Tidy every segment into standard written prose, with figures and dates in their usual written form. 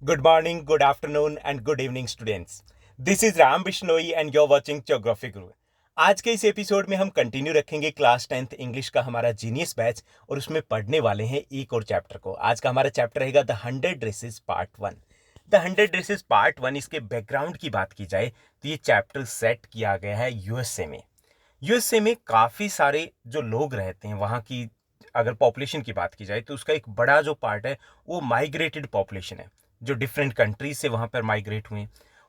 Good morning, good afternoon and good evening students. This is Ram Bishnoi and you're watching Geography Guru. आज के इस episode में हम continue रखेंगे class 10th English का हमारा जीनियस बैच और उसमें पढ़ने वाले हैं एक और चैप्टर को। आज का हमारा चैप्टर रहेगा the 100 dresses part 1। The 100 dresses part 1 इसके बैकग्राउंड की बात की जाए तो ये चैप्टर सेट किया गया है यूएसए में। यूएसए में काफ़ी सारे जो लोग रहते हैं वहाँ की अगर पॉपुलेशन की बात की जाए तो उसका एक बड़ा जो पार्ट है वो माइग्रेटेड पॉपुलेशन है जो डिफरेंट कंट्रीज से वहाँ पर माइग्रेट हुए।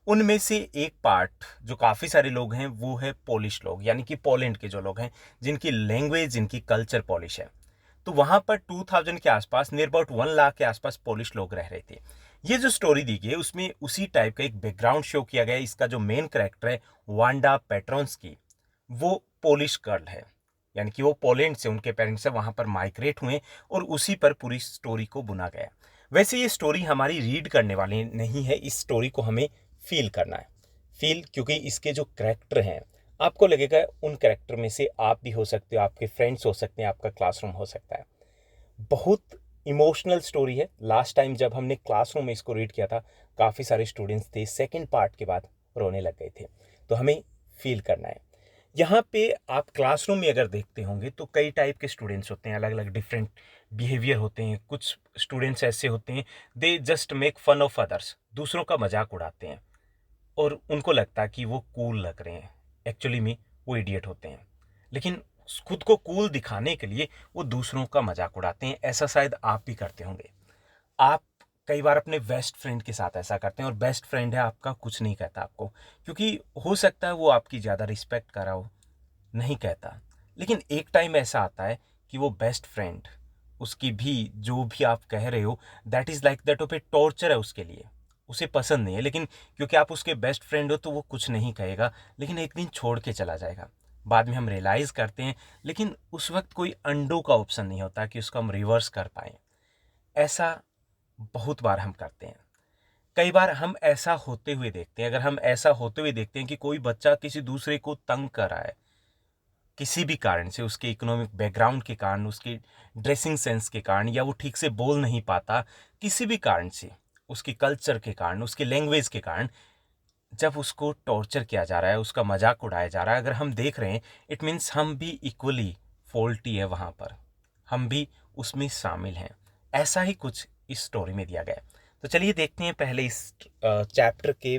उनमें से एक पार्ट जो काफ़ी सारे लोग हैं वो है पोलिश लोग, यानी कि पोलैंड के जो लोग हैं जिनकी लैंग्वेज जिनकी कल्चर पोलिश है। तो वहाँ पर 2000 के आसपास नियर अबाउट 1 लाख के आसपास पोलिश लोग रह रहे थे। ये जो स्टोरी दी गई है उसमें उसी टाइप का एक बैकग्राउंड शो किया गया है। इसका जो मेन कैरेक्टर है वांडा पेट्रोन्स्की, वो पोलिश गर्ल है, यानी कि वो पोलैंड से उनके पेरेंट्स से वहाँ पर माइग्रेट हुए और उसी पर पूरी स्टोरी को बुना गया। वैसे ये स्टोरी हमारी रीड करने वाली नहीं है, इस स्टोरी को हमें फील करना है। फील क्योंकि इसके जो कैरेक्टर हैं आपको लगेगा उन कैरेक्टर में से आप भी हो सकते हो, आपके फ्रेंड्स हो सकते हैं, आपका क्लासरूम हो सकता है। बहुत इमोशनल स्टोरी है। लास्ट टाइम जब हमने क्लासरूम में इसको रीड किया था काफ़ी सारे स्टूडेंट्स थे सेकेंड पार्ट के बाद रोने लग गए थे। तो हमें फील करना है। यहाँ पे आप क्लासरूम में अगर देखते होंगे तो कई टाइप के स्टूडेंट्स होते हैं, अलग अलग डिफरेंट बिहेवियर होते हैं। कुछ स्टूडेंट्स ऐसे होते हैं they just make fun of others, दूसरों का मजाक उड़ाते हैं और उनको लगता है कि वो कूल लग रहे हैं। एक्चुअली में वो इडियट होते हैं, लेकिन खुद को कूल दिखाने के लिए वो दूसरों का मजाक उड़ाते हैं। ऐसा शायद आप भी करते होंगे। आप कई बार अपने बेस्ट फ्रेंड के साथ ऐसा करते हैं और बेस्ट फ्रेंड है आपका, कुछ नहीं कहता आपको, क्योंकि हो सकता है वो आपकी ज़्यादा रिस्पेक्ट कर रहा हो, नहीं कहता। लेकिन एक टाइम ऐसा आता है कि वो बेस्ट फ्रेंड उसकी भी जो भी आप कह रहे हो दैट इज़ लाइक दैट पे टॉर्चर है उसके लिए, उसे पसंद नहीं है। लेकिन क्योंकि आप उसके बेस्ट फ्रेंड हो तो वो कुछ नहीं कहेगा, लेकिन एक दिन छोड़ के चला जाएगा। बाद में हम रियलाइज़ करते हैं, लेकिन उस वक्त कोई अंडो का ऑप्शन नहीं होता कि उसको हम रिवर्स कर पाएँ। ऐसा बहुत बार हम करते हैं। कई बार हम ऐसा होते हुए देखते हैं, अगर हम ऐसा होते हुए देखते हैं कि कोई बच्चा किसी दूसरे को तंग कर रहा है किसी भी कारण से, उसके इकोनॉमिक बैकग्राउंड के कारण, उसकी ड्रेसिंग सेंस के कारण, या वो ठीक से बोल नहीं पाता किसी भी कारण से, उसकी कल्चर के कारण, उसकी लैंग्वेज के कारण, जब उसको टॉर्चर किया जा रहा है, उसका मजाक उड़ाया जा रहा है, अगर हम देख रहे हैं इट मीन्स हम भी इक्वली फॉल्टी है वहाँ पर, हम भी उसमें शामिल हैं। ऐसा ही कुछ इस स्टोरी में दिया गया है। तो चलिए देखते हैं पहले इस चैप्टर के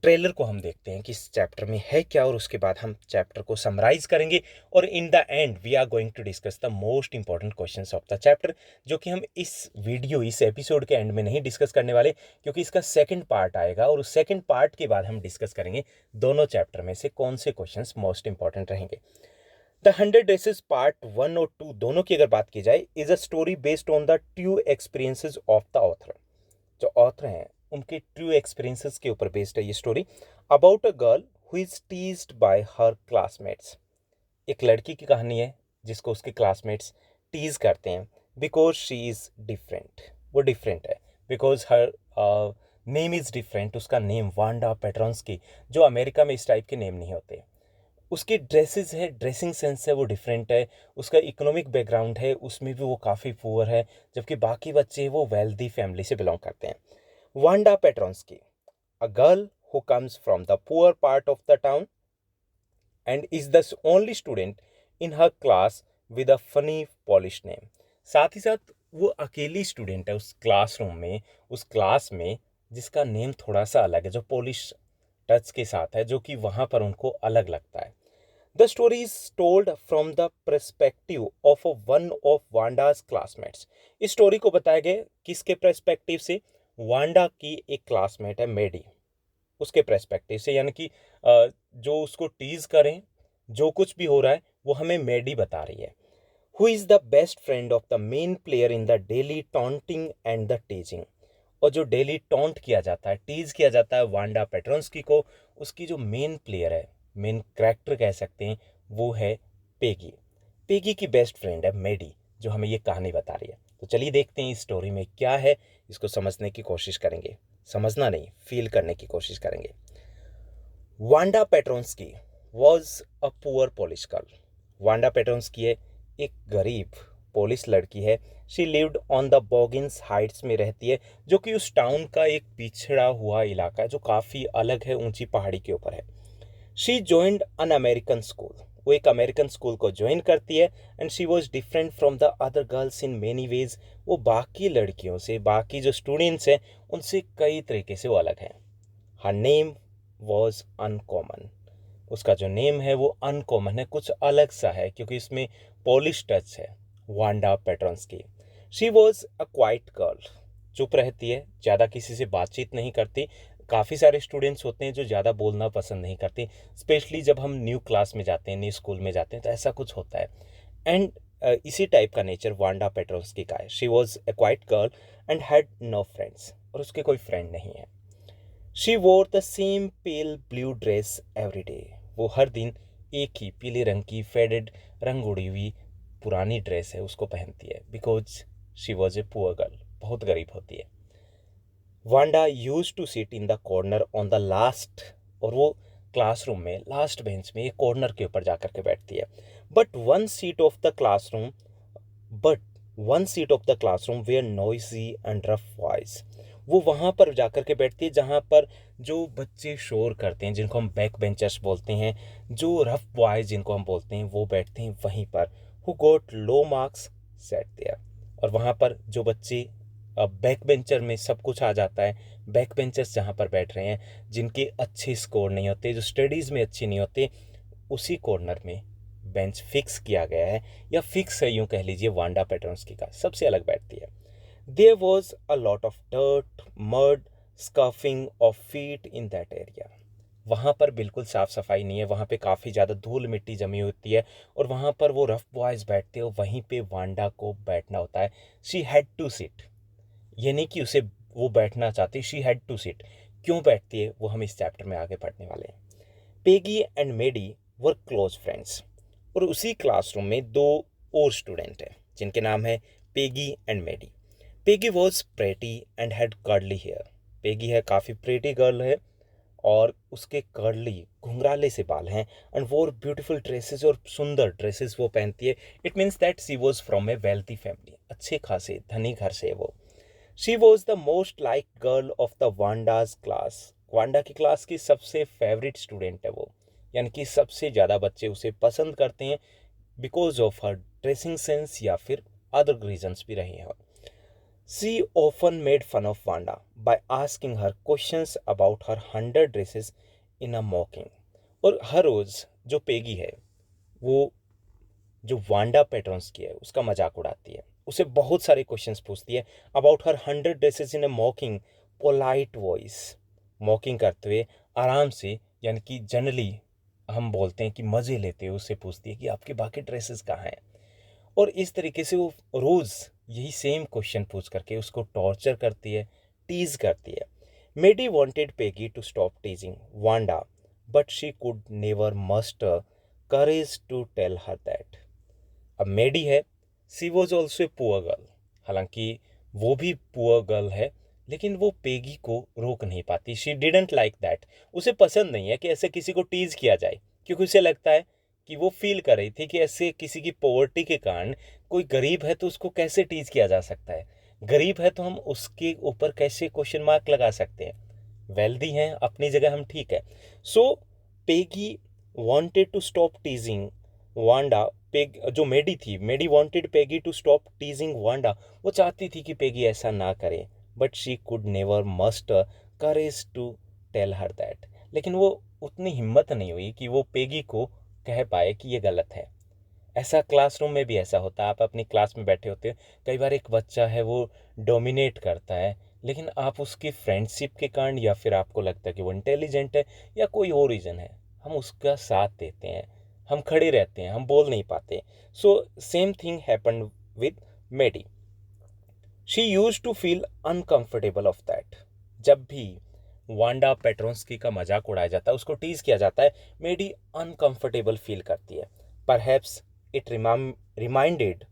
ट्रेलर को हम देखते हैं कि इस चैप्टर में है क्या, और उसके बाद हम चैप्टर को समराइज करेंगे और in the end we are going to discuss the most important questions of the chapter, जो कि हम इस एपिसोड के एंड में नहीं डिस्कस करने वाले, क्योंकि इसका सेकंड पार्ट आएगा और उस सेकंड पार्ट के बाद हम डिस्कस करेंगे दोनों चैप्टर में से कौन से क्वेश्चंस मोस्ट इंपॉर्टेंट रहेंगे। द 100 ड्रेसेस पार्ट 1 और 2 दोनों की अगर बात की जाए is a story based on the true experiences of the author. जो ऑथर हैं उनके ट्रू एक्सपीरियंसेस के ऊपर बेस्ड है ये story, about a girl who is teased bye her classmates. एक लड़की की कहानी है जिसको उसके क्लासमेट्स टीज करते हैं बिकॉज शी इज डिफरेंट। वो डिफरेंट है because her name is different. उसका नेम वांडा पेट्रोन्स्की, जो अमेरिका में इस टाइप के नेम नहीं होते। उसकी ड्रेसेस है, ड्रेसिंग सेंस है वो डिफरेंट है। उसका इकोनॉमिक बैकग्राउंड है, उसमें भी वो काफ़ी पुअर है, जबकि बाकी बच्चे वो वेल्दी फैमिली से बिलोंग करते हैं। Wanda Petronski, a girl who comes from the poor part of the town and is the only student in her class with a funny Polish name। साथ ही साथ वो अकेली स्टूडेंट है उस क्लासरूम में, उस क्लास में, जिसका नेम थोड़ा सा अलग है, जो पोलिश टच के साथ है, जो कि वहाँ पर उनको अलग लगता है। The story is told from the perspective of one of Wanda's classmates. इस स्टोरी को बताया गया किसके परस्पेक्टिव से? वांडा की एक क्लासमेट है मेडी, उसके पर्सपेक्टिव से, यानी कि जो उसको टीज करें, जो कुछ भी हो रहा है वो हमें मेडी बता रही है। Who is the best friend of the main player in the daily taunting and the टीजिंग। और जो डेली टॉन्ट किया जाता है, टीज किया जाता है वांडा पेट्रोन्स्की को, उसकी जो मेन प्लेयर है, मेन कैरेक्टर कह सकते हैं, वो है पेगी। पेगी की बेस्ट फ्रेंड है मेडी, जो हमें ये कहानी बता रही है। तो चलिए देखते हैं इस स्टोरी में क्या है, इसको समझने की कोशिश करेंगे। समझना नहीं, फील करने की कोशिश करेंगे। Wanda Petronski was a poor Polish girl. Wanda Petronski है एक गरीब पोलिश लड़की है। She lived on the Boggins Heights में रहती है, जो कि उस टाउन का एक पिछड़ा हुआ इलाका है जो काफ़ी अलग है, ऊंची पहाड़ी के ऊपर है। She joined an American school, वो एक अमेरिकन स्कूल को ज्वाइन करती है। And she was different from the other girls in many ways, वो बाकी लड़कियों से, बाकी जो स्टूडेंट्स हैं उनसे कई तरीके से वो अलग हैं। हर नेम वॉज अनकॉमन, उसका जो नेम है वो अनकॉमन है, कुछ अलग सा है क्योंकि इसमें पॉलिश टच है। Wanda Petronski. She was a quiet girl, चुप रहती है, ज़्यादा किसी से बातचीत नहीं करती। काफ़ी सारे स्टूडेंट्स होते हैं जो ज़्यादा बोलना पसंद नहीं करते, स्पेशली जब हम न्यू क्लास में जाते हैं, न्यू स्कूल में जाते हैं, तो ऐसा कुछ होता है। एंड इसी टाइप का नेचर वांडा पेट्रोन्स्की का है। She was a quiet girl and had no friends, और उसके कोई फ्रेंड नहीं है। She wore the same pale blue dress every day, वो हर दिन एक ही पीले रंग की फेडेड, रंग उड़ी हुई पुरानी ड्रेस है उसको पहनती है, because she was a poor girl, बहुत गरीब होती है। Wanda used to sit in the corner on the last, और वो क्लासरूम में लास्ट बेंच में एक कॉर्नर के ऊपर जाकर के बैठती है। But one seat of the classroom but one seat of the classroom where noisy and rough voice, वो वहाँ पर जाकर के बैठती है जहाँ पर जो बच्चे शोर करते हैं, जिनको हम बैक बेंचर्स बोलते हैं, जो रफ बॉयज जिनको हम बोलते हैं, वो बैठते हैं वहीं पर। Who got low marks sat there, और वहाँ पर जो बच्चे बैक बेंचर में सब कुछ आ जाता है, बैक बेंचर्स जहाँ पर बैठ रहे हैं, जिनके अच्छे स्कोर नहीं होते, जो स्टडीज़ में अच्छे नहीं होते, उसी कॉर्नर में बेंच फिक्स किया गया है, या फिक्स है यूँ कह लीजिए, वांडा पेट्रोन्स्की का सबसे अलग बैठती है। There was a lot of dirt, mud, scuffing of feet in that area, वहाँ पर बिल्कुल साफ़ सफाई नहीं है, वहाँ पे काफ़ी ज़्यादा धूल मिट्टी जमी होती है, और वहाँ पर वो रफ बॉयज़ बैठते हैं, वहीं पे वांडा को बैठना होता है। शी हैड टू सिट, ये नहीं कि उसे वो बैठना चाहती, शी हैड टू सिट। क्यों बैठती है वो हम इस चैप्टर में आगे पढ़ने वाले हैं। Peggy and Maddie were close friends, और उसी क्लासरूम में दो और स्टूडेंट हैं जिनके नाम है Peggy and Maddie. Peggy was pretty and had curly hair, Peggy है काफ़ी प्रेटी गर्ल है, और उसके कर्ली घुंघराले से बाल हैं। एंड वोर ब्यूटीफुल ड्रेसेस, और सुंदर ड्रेसेस वो पहनती है। It means that she was from a wealthy family, अच्छे खासे धनी घर से है वो। She was the most like girl of the Wanda's class, Wanda की क्लास की सबसे फेवरेट स्टूडेंट है वो, यानी कि सबसे ज़्यादा बच्चे उसे पसंद करते हैं, because of her dressing sense या फिर अदर रीजन्स भी रहे हैं। She often made fun of Wanda by asking her questions about her 100 dresses in a mocking, और हर रोज़ जो पेगी है वो जो वांडा पेट्रोन्स की है उसका मजाक उड़ाती है, उसे बहुत सारे क्वेश्चंस पूछती है about her 100 dresses in A मॉकिंग polite voice, मॉकिंग करते हुए आराम से, यानी कि जनरली हम बोलते हैं कि मज़े लेते हुए उससे पूछती है कि आपके बाकी ड्रेसेस कहाँ हैं। और इस तरीके से वो रोज़ यही सेम क्वेश्चन पूछ करके उसको टॉर्चर करती है, टीज करती है। Maddie wanted Peggy to stop teasing Wanda, but she could never muster courage to tell her that. अब मेडी है, she was also a poor girl, हालांकि वो भी पुअर गर्ल है, लेकिन वो पेगी को रोक नहीं पाती। शी डिडंट लाइक दैट, उसे पसंद नहीं है कि ऐसे किसी को टीज किया जाए, क्योंकि उसे लगता है कि वो फील कर रही थी कि ऐसे किसी की पॉवर्टी के कारण, कोई गरीब है तो उसको कैसे टीज किया जा सकता है, गरीब है तो हम उसके ऊपर कैसे क्वेश्चन मार्क लगा सकते हैं, वेल्दी हैं अपनी जगह हम ठीक है। So Peggy wanted to stop teasing Wanda, Peg जो मेडी थी, Maddie wanted Peggy to stop teasing Wanda, वो चाहती थी कि पेगी ऐसा ना करे, but she could never muster courage to tell her that, लेकिन वो उतनी हिम्मत नहीं हुई कि वो पेगी को कह पाए कि ये गलत है। ऐसा क्लासरूम में भी ऐसा होता है, आप अपनी क्लास में बैठे होते हैं, कई बार एक बच्चा है वो डोमिनेट करता है, लेकिन आप उसकी फ्रेंडशिप के कारण, या फिर आपको लगता है कि वो इंटेलिजेंट है, या कोई और रीज़न है, हम उसका साथ देते हैं, हम खड़े रहते हैं, हम बोल नहीं पाते। So same thing happened with Maddie. She used to feel uncomfortable of that, जब भी वांडा पेट्रोन्स्की का मजाक उड़ाया जाता है, उसको टीज किया जाता है, मेडी अनकंफर्टेबल फील करती है। Perhaps it reminded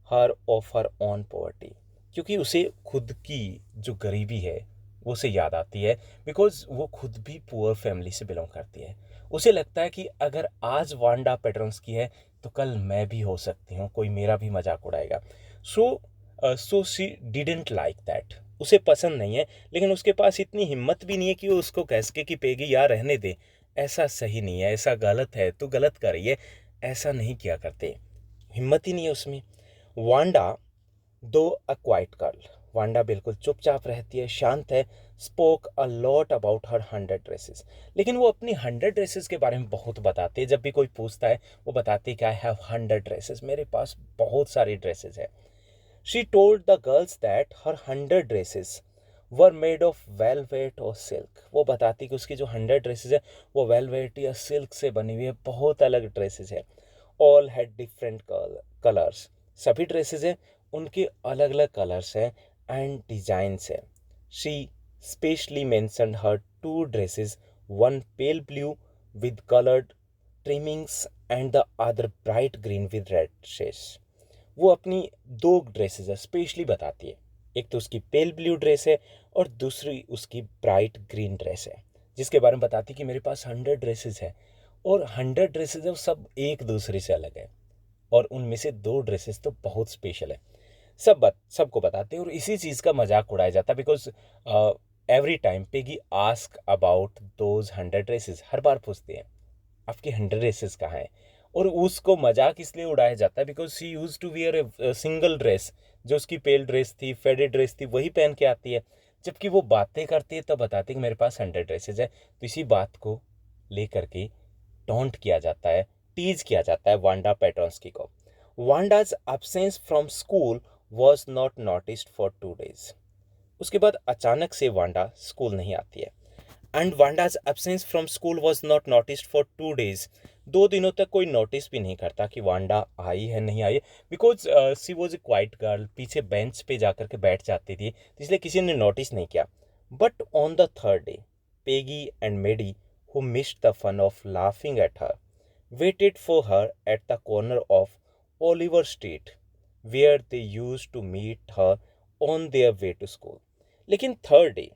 her of her own poverty, क्योंकि उसे खुद की जो गरीबी है वो उसे याद आती है, बिकॉज वो खुद भी पुअर फैमिली से बिलोंग करती है, उसे लगता है कि अगर आज वांडा पेट्रोन्स की है तो कल मैं भी हो सकती हूँ, कोई मेरा भी मजाक उड़ाएगा। So she didn't like that. उसे पसंद नहीं है, लेकिन उसके पास इतनी हिम्मत भी नहीं है कि वो उसको कह सके कि पेगी यार रहने दे, ऐसा सही नहीं है, ऐसा गलत है, तू गलत कर रही है, ऐसा नहीं किया करते। हिम्मत ही नहीं है उसमें। वांडा दो अ क्वाइट गर्ल, वांडा बिल्कुल चुपचाप रहती है, शांत है, spoke a lot about her 100 dresses. लेकिन वो अपनी 100 ड्रेसेस के बारे में बहुत बताते हैं। जब भी कोई पूछता है वो बताती है कि आई हैव 100 ड्रेसेस, मेरे पास बहुत सारी ड्रेसेस है। She told the girls that her 100 dresses were made of velvet और सिल्क। वो बताती कि उसकी जो 100 ड्रेसेस है वो वेलवेट या सिल्क से बनी हुई है, बहुत अलग ड्रेसेस है। ऑल हैड डिफरेंट कलर्स, सभी ड्रेसेस हैं, उनके अलग अलग कलर्स हैं एंड डिजाइंस है। She specially mentioned her 2 dresses, one pale blue with coloured trimmings and the other bright green with red shades. वो अपनी 2 ड्रेसेस है स्पेशली बताती है। एक तो उसकी पेल ब्लू ड्रेस है और दूसरी उसकी ब्राइट ग्रीन ड्रेस है, जिसके बारे में बताती कि मेरे पास 100 ड्रेसेस है और 100 ड्रेसेस है, वो सब एक दूसरे से अलग है और उनमें से 2 ड्रेसेस तो बहुत स्पेशल है। सबको बताते हैं और इसी चीज़ का मजाक उड़ाया जाता है। Because every time Peggy ask about those 100 dresses, हर बार पूछते हैं आपकी 100 ड्रेसेस कहाँ हैं। और उसको मजाक इसलिए उड़ाया जाता है because she used to wear a single dress, जो उसकी पेल ड्रेस थी, फेडेड ड्रेस थी, वही पहन के आती है। जबकि वो बातें करती है तब बताती है कि मेरे पास 100 ड्रेसेस है। तो इसी बात को लेकर के टॉन्ट किया जाता है, टीज किया जाता है वांडा पेट्रोन्स्की को। Wanda's absence from school was not noticed for 2 days। उसके बाद अचानक से वांडा स्कूल नहीं आती है। And Wanda's absence from school was not noticed for 2 days। 2 दिनों तक कोई नोटिस भी नहीं करता कि वांडा आई है नहीं आई। Because she was a quiet girl, पीछे बेंच पे जाकर के बैठ जाती थी, तो इसलिए किसी ने नोटिस नहीं किया। But on the third day, Peggy and Maddie, who missed the fun of laughing at her, waited for her at the corner of Oliver Street, where they used to meet her on their way to school। लेकिन third day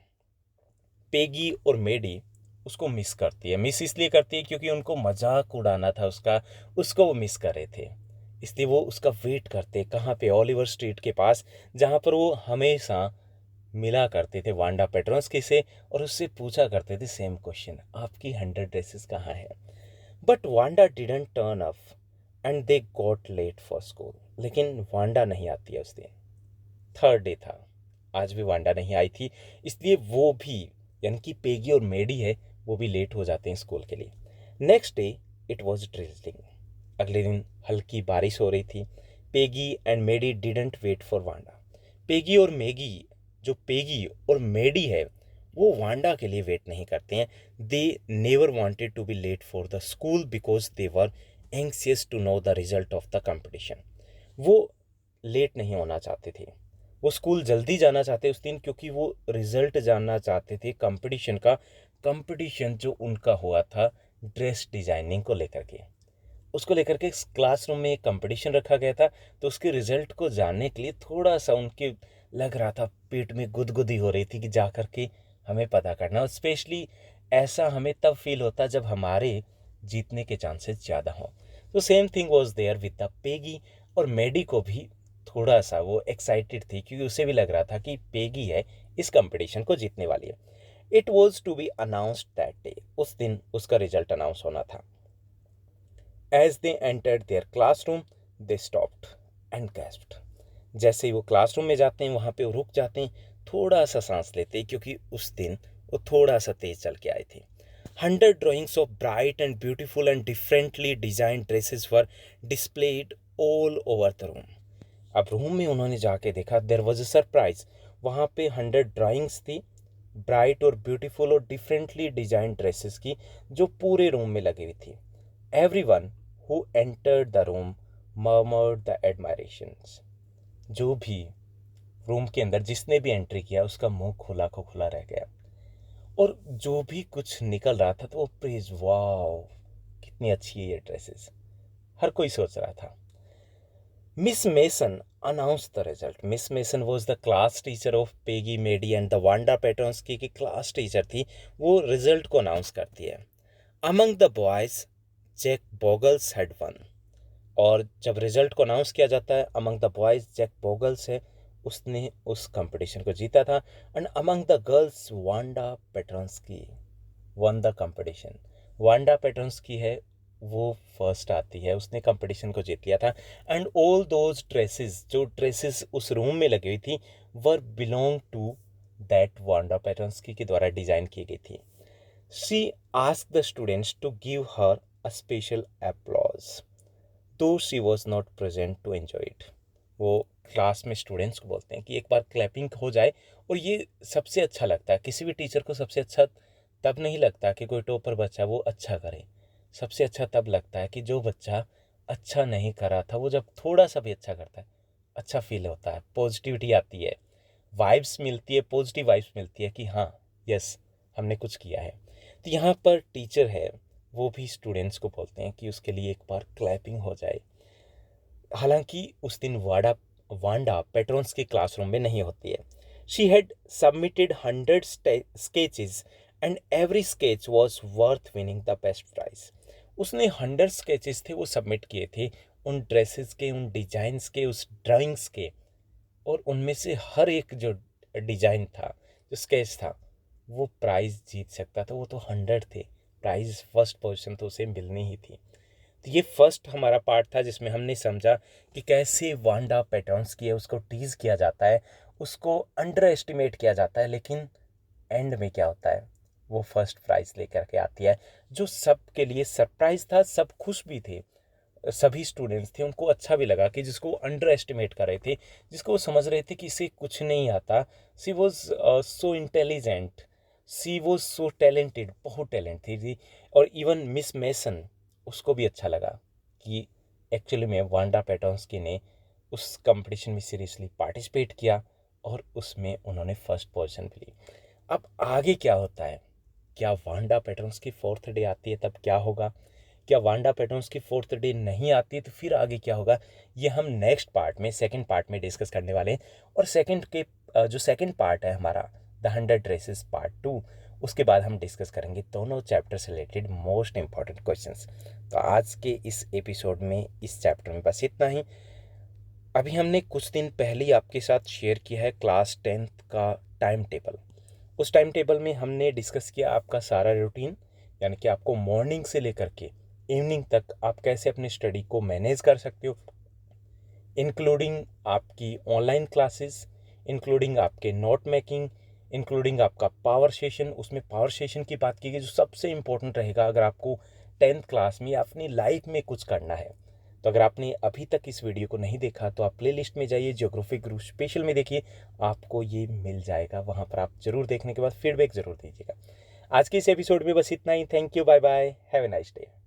Peggy और मेडी उसको miss करती है। Miss इसलिए करती है क्योंकि उनको मजाक उड़ाना था उसका, उसको वो मिस कर रहे थे। इसलिए वो उसका वेट करते कहाँ पे, ओलिवर स्ट्रीट के पास, जहाँ पर वो हमेशा मिला करते थे वांडा पेट्रोन्स्की से और उससे पूछा करते थे सेम क्वेश्चन, आपकी 100 ड्रेसेस कहाँ है। But Wanda didn't turn up and they got late for school. लेकिन वांडा नहीं आती है उस दिन, थर्ड डे था, आज भी वांडा नहीं आई थी, इसलिए वो भी, यानी कि पेगी और मेडी है, वो भी लेट हो जाते हैं स्कूल के लिए। Next day it was drizzling. अगले दिन हल्की बारिश हो रही थी। Peggy and Maddie didn't wait for Wanda. Peggy और मेगी, जो पेगी और मेडी है, वो वांडा के लिए वेट नहीं करते हैं। They never wanted to be late for the school because they were anxious to know the result of the competition. वो लेट नहीं होना चाहते थे, वो स्कूल जल्दी जाना चाहते उस दिन, क्योंकि वो रिजल्ट जानना चाहते थे कंपटीशन का। कंपटीशन जो उनका हुआ था ड्रेस डिजाइनिंग को लेकर के, उसको लेकर के क्लासरूम में एक कंपटीशन रखा गया था। तो उसके रिजल्ट को जानने के लिए थोड़ा सा उनके लग रहा था, पेट में गुदगुदी हो रही थी कि जा कर के हमें पता करना। और स्पेशली ऐसा हमें तब फील होता जब हमारे जीतने के चांसेस ज़्यादा हों। तो same thing was there with the Peggy. और मेडी को भी थोड़ा सा वो एक्साइटेड थी क्योंकि उसे भी लग रहा था कि पेगी है इस कंपटीशन को जीतने वाली है। It was to be announced that day. उस दिन उसका रिजल्ट अनाउंस होना था। As they entered their classroom they stopped and gasped। जैसे ही वो क्लासरूम में जाते हैं वहाँ पे वो रुक जाते हैं, थोड़ा सा सांस लेते हैं, क्योंकि उस दिन वो थोड़ा सा तेज चल के आए थे। 100 drawings of bright and beautiful and differently design dresses were displayed all over the room. अब रूम में उन्होंने जाके देखा, देयर वॉज अ सरप्राइज। वहाँ पे 100 ड्राइंग्स थी, ब्राइट और ब्यूटीफुल और डिफरेंटली डिजाइन ड्रेसेस की, जो पूरे रूम में लगी हुई थी। Everyone who entered the room murmured the admirations. जो भी रूम के अंदर जिसने भी एंट्री किया उसका मुंह खुला को खुला रह गया। और जो भी कुछ निकल रहा था तो वो प्रेज, वाओ कितनी अच्छी है ये ड्रेसेस, हर कोई सोच रहा था। Miss Mason announce the result. Miss Mason was the class teacher of Peggy Maddie and the Wanda Petronski की क्लास टीचर थी। वो रिजल्ट को अनाउंस करती है। Among the boys Jack Boggles had won. और जब रिजल्ट को अनाउंस किया जाता है, among the boys Jack Boggles है, उसने उस कंपटीशन को जीता था। And among the girls Wanda Petronski won the competition. Wanda पेट्रोंस्की है, वो फर्स्ट आती है, उसने कंपटीशन को जीत लिया था। एंड ऑल दोज ड्रेसेस, जो ड्रेसेस उस रूम में लगी हुई थी, were belong to that Wanda Petronski के द्वारा डिजाइन की गई थी। She asked the students to give her a special applause तो she was not present to enjoy it. वो क्लास में स्टूडेंट्स को बोलते हैं कि एक बार क्लैपिंग हो जाए, और ये सबसे अच्छा लगता है। किसी भी टीचर को सबसे अच्छा तब नहीं लगता कि कोई टॉपर बच्चा वो अच्छा करे। सबसे अच्छा तब लगता है कि जो बच्चा अच्छा नहीं कर रहा था, वो जब थोड़ा सा भी अच्छा करता है, अच्छा फील होता है, पॉजिटिविटी आती है, वाइब्स मिलती है, पॉजिटिव वाइब्स मिलती है कि हाँ, यस, हमने कुछ किया है। तो यहाँ पर टीचर है, वो भी स्टूडेंट्स को बोलते हैं कि उसके लिए एक बार क्लैपिंग हो जाए। हालांकि उस दिन वांडा पेट्रोन्स के क्लासरूम में नहीं होती है। She had submitted 100 sketches and every sketch was worth winning the best prize. उसने 100 स्केचेस थे वो सबमिट किए थे, उन ड्रेसेस के, उन डिजाइंस के, उस ड्राइंग्स के। और उनमें से हर एक जो डिजाइन था, जो स्केच था, वो प्राइज जीत सकता था। वो तो 100 थे, प्राइज फर्स्ट पोजीशन तो उसे मिलनी ही थी। तो ये फर्स्ट हमारा पार्ट था जिसमें हमने समझा कि कैसे वांडा पेट्रोंस्की है, उसको टीज किया जाता है, उसको अंडर एस्टिमेट किया जाता है, लेकिन एंड में क्या होता है, वो फर्स्ट प्राइज लेकर के आती है, जो सबके लिए सरप्राइज था। सब खुश भी थे, सभी स्टूडेंट्स थे, उनको अच्छा भी लगा कि जिसको अंडर एस्टिमेट कर रहे थे, जिसको वो समझ रहे थे कि इसे कुछ नहीं आता, she was so intelligent, she was so talented, बहुत टैलेंट थी। और इवन मिस मेसन, उसको भी अच्छा लगा कि एक्चुअली में वांडा पेट्रोंस्की ने उस कंपटीशन में सीरियसली पार्टिसिपेट किया और उसमें उन्होंने फर्स्ट पोजीशन भी ली। अब आगे क्या होता है, क्या वांडा पेट्रोंस्की फोर्थ डे आती है तब क्या होगा, क्या वांडा पेट्रोंस्की फोर्थ डे नहीं आती है तो फिर आगे क्या होगा, ये हम नेक्स्ट पार्ट में, सेकंड पार्ट में डिस्कस करने वाले हैं। और जो सेकंड पार्ट है हमारा, द 100 ड्रेसेस पार्ट 2, उसके बाद हम डिस्कस करेंगे दोनों चैप्टर से रिलेटेड मोस्ट इंपॉर्टेंट क्वेश्चंस। तो आज के इस एपिसोड में, इस चैप्टर में बस इतना ही। अभी हमने कुछ दिन पहले ही आपके साथ शेयर किया है क्लास 10th का टाइम टेबल। उस टाइम टेबल में हमने डिस्कस किया आपका सारा रूटीन, यानी कि आपको मॉर्निंग से लेकर के इवनिंग तक आप कैसे अपनी स्टडी को मैनेज कर सकते हो, इंक्लूडिंग आपकी ऑनलाइन क्लासेस, इंक्लूडिंग आपके नोट मेकिंग, इंक्लूडिंग आपका पावर सेशन। उसमें पावर सेशन की बात की गई जो सबसे इंपॉर्टेंट रहेगा अगर आपको 10th क्लास में या अपनी लाइफ में कुछ करना है। तो अगर आपने अभी तक इस वीडियो को नहीं देखा तो आप प्लेलिस्ट में जाइए, ज्योग्राफी ग्रुप स्पेशल में देखिए, आपको ये मिल जाएगा। वहाँ पर आप जरूर देखने के बाद फीडबैक जरूर दीजिएगा। आज के इस एपिसोड में बस इतना ही। Thank you, bye bye, have a nice day.